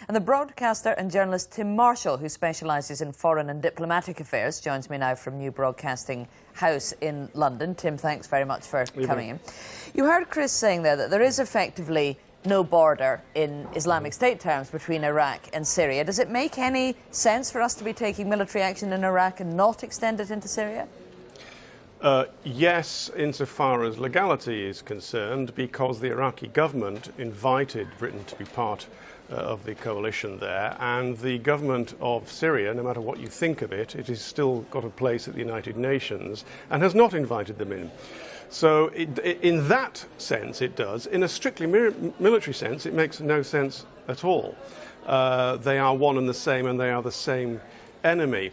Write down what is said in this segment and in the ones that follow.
And the broadcaster and journalist Tim Marshall, who specialises in foreign and diplomatic affairs, joins me now from New Broadcasting House in London. Tim, thanks very much for coming in. You heard Chris saying there that there is effectively no border in Islamic State terms between Iraq and Syria. Does it make any sense for us to be taking military action in Iraq and not extend it into Syria? Yes, insofar as legality is concerned, because the Iraqi government invited Britain to be part of the coalition there, and the government of Syria, no matter what you think of it, it has still got a place at the United Nations and has not invited them in. So in that sense it does. In a strictly military sense, it makes no sense at all. They are one and the same, and they are the same enemy.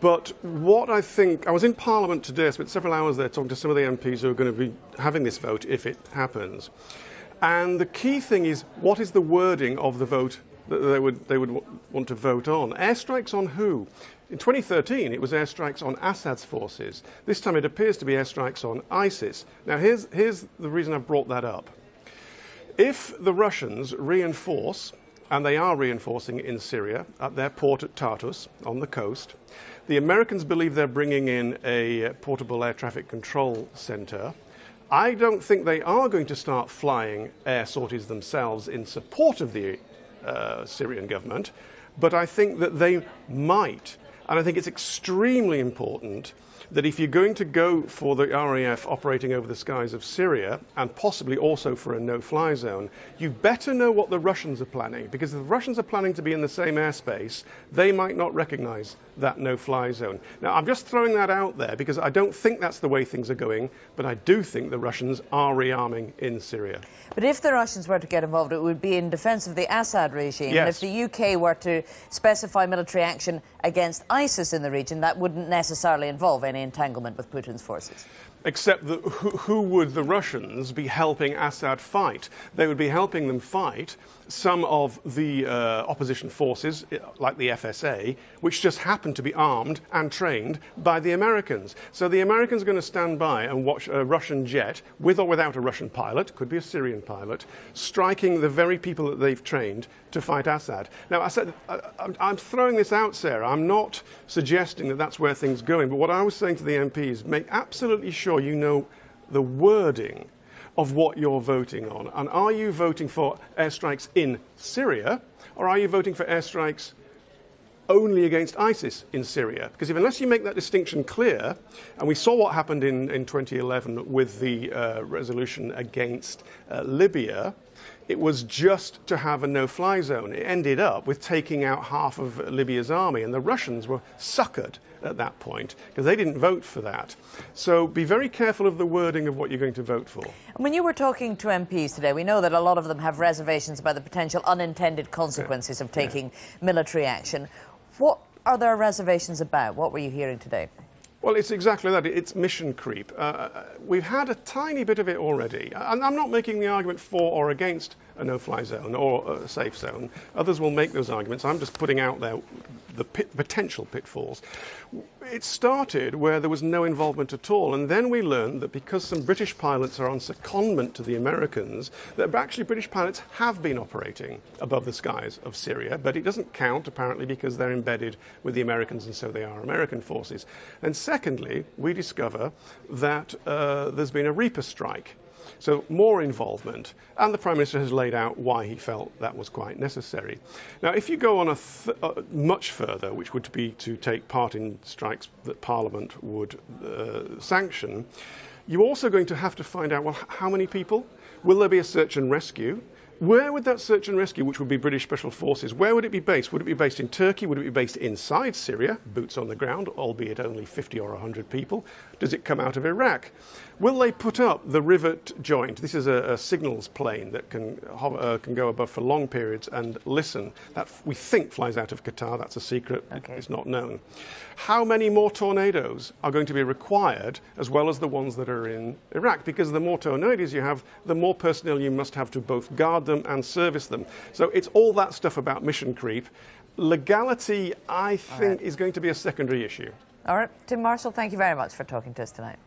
But what I think, I was in Parliament today, I spent several hours there talking to some of the MPs who are going to be having this vote if it happens. And the key thing is, what is the wording of the vote that they would want to vote on? Airstrikes on who? In 2013, it was airstrikes on Assad's forces. This time it appears to be airstrikes on ISIS. Now, here's the reason I've brought that up. If the Russians reinforce, and they are reinforcing in Syria, at their port at Tartus on the coast, the Americans believe they're bringing in a portable air traffic control centre. I don't think they are going to start flying air sorties themselves in support of the Syrian government, but I think that they might. And I think it's extremely important that if you're going to go for the RAF operating over the skies of Syria, and possibly also for a no-fly zone, you better know what the Russians are planning, because if the Russians are planning to be in the same airspace, they might not recognise that no-fly zone. Now, I'm just throwing that out there because I don't think that's the way things are going, but I do think the Russians are rearming in Syria. But if the Russians were to get involved, it would be in defence of the Assad regime. Yes. And if the UK were to specify military action against ISIS in the region, that wouldn't necessarily involve any entanglement with Putin's forces. Except that who would the Russians be helping Assad fight? They would be helping them fight some of the opposition forces, like the FSA, which just happen to be armed and trained by the Americans. So the Americans are going to stand by and watch a Russian jet, with or without a Russian pilot, could be a Syrian pilot, striking the very people that they've trained to fight Assad. Now, I'm throwing this out, Sarah. I'm not suggesting that that's where things are going, but what I was saying to the MPs, make absolutely sure you know the wording of what you're voting on. And are you voting for airstrikes in Syria, or are you voting for airstrikes only against ISIS in Syria? Because unless you make that distinction clear, and we saw what happened in 2011 with the resolution against Libya, it was just to have a no-fly zone. It ended up with taking out half of Libya's army, and the Russians were suckered at that point because they didn't vote for that. So be very careful of the wording of what you're going to vote for. When you were talking to MPs today, we know that a lot of them have reservations about the potential unintended consequences of taking military action. What are their reservations about? What were you hearing today? Well, it's exactly that. It's mission creep. We've had a tiny bit of it already. I'm not making the argument for or against a no-fly zone or a safe zone. Others will make those arguments. I'm just putting out there the potential pitfalls. It started where there was no involvement at all, and then we learned that because some British pilots are on secondment to the Americans, that actually British pilots have been operating above the skies of Syria, but it doesn't count, apparently, because they're embedded with the Americans, and so they are American forces. And secondly, we discover that there's been a Reaper strike. So more involvement, and the Prime Minister has laid out why he felt that was quite necessary. Now, if you go on much further, which would be to take part in strikes that Parliament would sanction, you're also going to have to find out, well, how many people? Will there be a search and rescue? Where would that search and rescue, which would be British Special Forces, where would it be based? Would it be based in Turkey? Would it be based inside Syria, boots on the ground, albeit only 50 or 100 people? Does it come out of Iraq? Will they put up the rivet joint? This is a signals plane that can go above for long periods and listen. That we think flies out of Qatar. That's a secret. Okay. It's not known. How many more tornadoes are going to be required, as well as the ones that are in Iraq? Because the more tornadoes you have, the more personnel you must have to both guard them and service them. So it's all that stuff about mission creep. Legality, I think, is going to be a secondary issue. All right. Tim Marshall, thank you very much for talking to us tonight.